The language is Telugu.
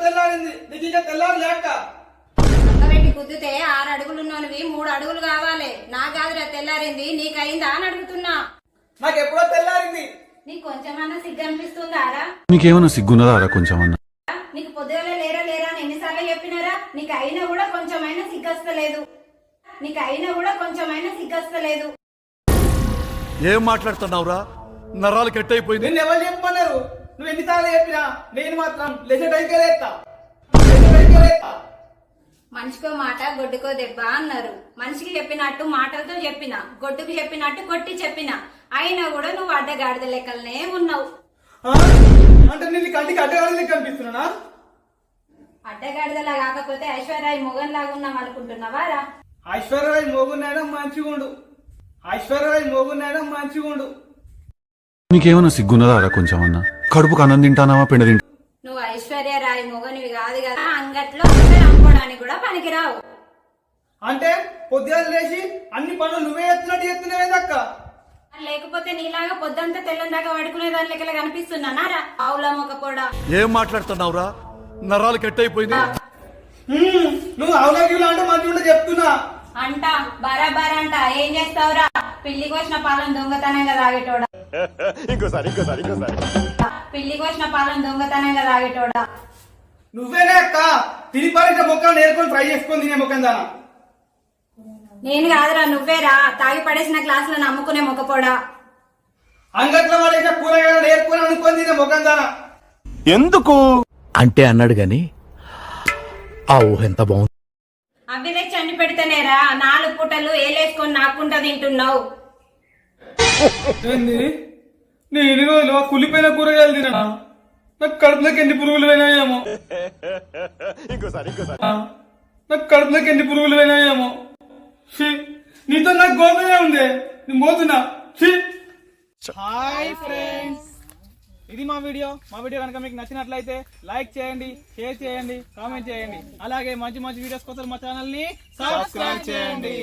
తెల్లారింది, నీకు ఇంకా తెల్లారు లేక పెట్టి కుద్దితే 6 అడుగులున్నోనివి 3 అడుగులు కావాలి. నా కాదురా తెల్లారింది, నీకయిందా అని అడుగుతున్నా. నాకు ఎప్పుడో తెల్లారింది. నీకు కొంచెమన్నా సిగ్గు అనిపిస్తుందారా? నీకేమన్నా సిగ్గున్నదారా కొంచెమన్నా? నీకు పొద్దుగల లేరా లేరా అని ఎన్నిసార్లు చెప్పినారా? నీకు అయినా కూడా కొంచెమైనా సిగ్గస్తలేదు. ఏం మాట్లాడుతున్నావురా? నరాలు కట్టయిపోయింది. నిన్ను ఎవరు చెప్పమన్నారు? నువ్వు ఎన్నిసార్లు చెప్పినా నేను మాత్రం లెజెండ్ మనిషికో మాట గొడ్డుకో దెబ్బ అన్నారు. మనిషికి చెప్పినట్టు మాటలతో చెప్పిన, గొడ్డుకు చెప్పినట్టు కొట్టి చెప్పిన, అయినా కూడా నువ్వు అడ్డగాడిద లెక్కలనే ఉన్నావు. అంటే నేను కంటికి అడ్డగాడిద లెక్క అనిపిస్తున్నా? అడ్డగాడిదలా కాకపోతే ఐశ్వర్య మొగన్ లాగా ఉన్నాం అనుకుంటున్నావారా? ఐశ్వర్యరాయ్ మోగున్నాయన మంచిగుండు. నీకేమన్నా సిగ్గున్నదారా కొంచెమన్నా? కడుపుకు అన్నం తింటానావా పిండ తింటా? నువ్వు ఐశ్వర్యరాయ్ మొగనివి కాదు కదా, అంగట్లో అమ్ముకోవడానికి కూడా పనికిరావు. అంటే పొద్దుగా లేచి అన్ని పనులు నువ్వే ఎత్తున్నవేదక్క? లేకపోతే నీలాగా పొద్దంతా తెల్లని దాకా పడుకునే దాని లెక్కల కనిపిస్తున్నానారా? ఆవుల మొక్కపోడా. ఏం మాట్లాడుతున్నావురా? నరాలు కట్టయిపోయింది. నువ్వు అవునగిలా అంటే మంచిగా చెప్తున్నా అంట బరాబర్ అంట. ఏం చేస్తావురా? పిల్లికి వచ్చిన పాలన దొంగతనంగా తాగేటోడా. పిల్లికి వచ్చిన పాలన దొంగతనంగా తాగేటోడా. నువ్వేనే అక్క తిని పడేసిన మొక్కలు నేర్కొని ఫ్రై చేసుకొని తినే మొక్కం దానా? నేను కాదురా, నువ్వేరా తాగి పడేసిన గ్లాసులను అమ్ముకునే మొక్కపోడా. అంగట్లో పడేసిన కూరగాయలు నేర్కొని అనుకొని తినే మొక్కం దానా? ఎందుకు అంటే అన్నాడు గాని ఆ ఊహ ఎంత బాగుంది. అవి తెచ్చి అండి పెడితేనేరా 4 పూటలు ఏలేసుకొని నాకుంటా తింటున్నావు. నేను రోజులు కులిపోయిన కూరగాయలు తినా? నాకు కడుపులోకి ఎన్ని పురుగులు పోయినాయేమో. నీతో నాకు గోపనే ఉంది. నేను పోతున్నా. హాయ్ ఫ్రెండ్స్, ఇది మా వీడియో కనుక మీకు నచ్చినట్లయితే లైక్ చేయండి, షేర్ చేయండి, కామెంట్ చేయండి. అలాగే మంచి వీడియోస్ కోసం మా ఛానల్ ని సబ్స్క్రైబ్ చేయండి.